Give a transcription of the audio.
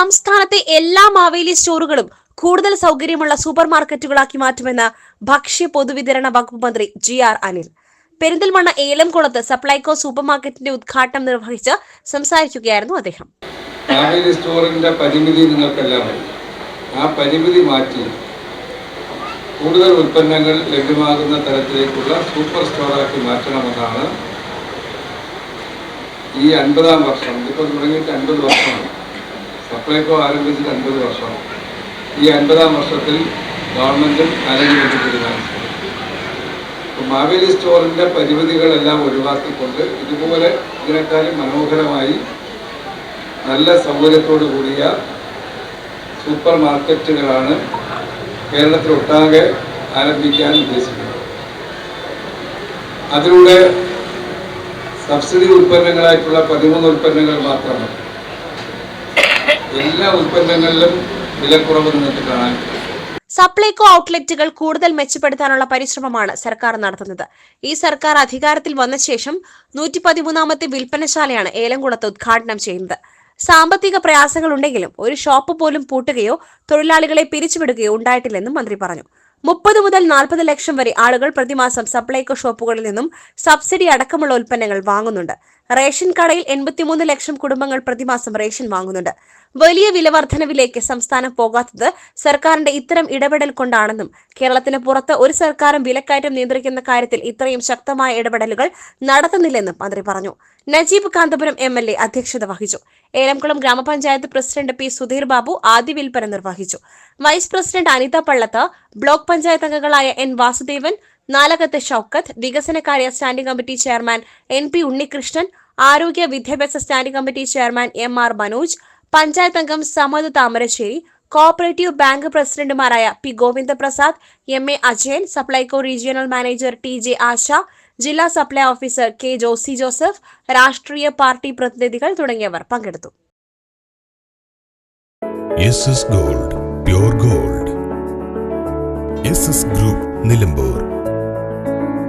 സംസ്ഥാനത്തെ എല്ലാ മാവേലി സ്റ്റോറുകളും കൂടുതൽ സൗകര്യമുള്ള സൂപ്പർ മാർക്കറ്റുകളാക്കി മാറ്റുമെന്ന് ഭക്ഷ്യ പൊതുവിതരണ വകുപ്പ് മന്ത്രി GR അനിൽ. പെരിന്തൽമണ്ണ ഏലംകുളത്ത് സപ്ലൈകോ സൂപ്പർ മാർക്കറ്റിന്റെ ഉദ്ഘാടനം നിർവഹിച്ച് സംസാരിക്കുകയായിരുന്നു അദ്ദേഹം. മാവേലി സ്റ്റോറിന്റെ പരിമിതി നിങ്ങൾക്കെല്ലാം ആ പരിമിതി മാറ്റി കൂടുതൽ ഉൽപ്പന്നങ്ങൾ ലഭ്യമാകുന്ന തരത്തിലേക്കുള്ള സൂപ്പർ സ്റ്റോറാക്കി മാറ്റണമെന്നാണ് ഈ 50-ാം വർഷം. ഇപ്പോൾ തുടങ്ങിയിട്ട് 50 വർഷമാണ്. സപ്ലൈകോ ആരംഭിച്ചിട്ട് 50 വർഷമാണ്. ഈ 50-ാം വർഷത്തിൽ ഗവൺമെന്റും മാനേജ്മെന്റും തീരുമാനിച്ചു. മാവേലി സ്റ്റോറിന്റെ പരിമിതികളെല്ലാം ഒഴിവാക്കിക്കൊണ്ട് ഇതുപോലെ ഇതിനേക്കാളും മനോഹരമായി നല്ല സൗകര്യത്തോടു കൂടിയ സൂപ്പർ മാർക്കറ്റുകളാണ് കേരളത്തിലൊട്ടാകെ ആരംഭിക്കാൻ ഉദ്ദേശിക്കുന്നത്. അതിലൂടെ സബ്സിഡി ഉൽപ്പന്നങ്ങളായിട്ടുള്ള 13 ഉൽപ്പന്നങ്ങൾ മാത്രമല്ല, എല്ലാ ഉൽപ്പന്നങ്ങളിലും വിലക്കുറവ് നിങ്ങൾക്ക് കാണാൻ. സപ്ലൈകോ ഔട്ട്ലെറ്റുകൾ കൂടുതൽ മെച്ചപ്പെടുത്താനുള്ള പരിശ്രമമാണ് സർക്കാർ നടത്തുന്നത്. ഈ സർക്കാർ അധികാരത്തിൽ വന്ന ശേഷം 113ാമത്തെ വിൽപ്പനശാലയാണ് ഏലംകുളത്ത് ഉദ്ഘാടനം ചെയ്യുന്നത്. സാമ്പത്തിക പ്രയാസങ്ങളുണ്ടെങ്കിലും ഒരു ഷോപ്പ് പോലും പൂട്ടുകയോ തൊഴിലാളികളെ പിരിച്ചുവിടുകയോ ഉണ്ടായിട്ടില്ലെന്നും മന്ത്രി പറഞ്ഞു. 30 മുതൽ 40 ലക്ഷം വരെ ആളുകൾ പ്രതിമാസം സപ്ലൈകോ ഷോപ്പുകളിൽ നിന്നും സബ്സിഡി അടക്കമുള്ള ഉൽപ്പന്നങ്ങൾ വാങ്ങുന്നുണ്ട്. റേഷൻ കടയിൽ 83 ലക്ഷം കുടുംബങ്ങൾ പ്രതിമാസം റേഷൻ വാങ്ങുന്നുണ്ട്. വലിയ വിലവർദ്ധനവിലേക്ക് സംസ്ഥാനം പോകാത്തത് സർക്കാരിന്റെ ഇത്തരം ഇടപെടൽ കൊണ്ടാണെന്നും കേരളത്തിന് പുറത്ത് ഒരു സർക്കാരും വിലക്കയറ്റം നിയന്ത്രിക്കുന്ന കാര്യത്തിൽ ഇത്രയും ശക്തമായ ഇടപെടലുകൾ നടത്തുന്നില്ലെന്നും മന്ത്രി പറഞ്ഞു. നജീബ് കാന്തപുരം MLA അധ്യക്ഷത വഹിച്ചു. ഏലംകുളം ഗ്രാമപഞ്ചായത്ത് പ്രസിഡന്റ് P. സുധീർ ബാബു ആദ്യ വിൽപ്പന നിർവഹിച്ചു. Vice president Anitha Pallath, block panchayat അംഗങ്ങളായ N. വാസുദേവൻ, നാലകത്ത് ഷൌക്കത്ത്, വികസനകാര്യ standing committee chairman NP. Unnikrishnan, ആരോഗ്യ വിദ്യാഭ്യാസ standing committee chairman MR. Manoj, panchayat അംഗം സമദ് താമരശ്ശേരി, കോഓപ്പറേറ്റീവ് ബാങ്ക് പ്രസിഡന്റുമാരായ P. Govindaprasad, MA. Ajayan, Supplyco regional manager TJ. Asha, ജില്ലാ supply officer K. Josy Joseph, രാഷ്ട്രീയ പാർട്ടി പ്രതിനിധികൾ തുടങ്ങിയവർ പങ്കെടുത്തു. SS Gold, Pure Gold. SS Group, Nilambur.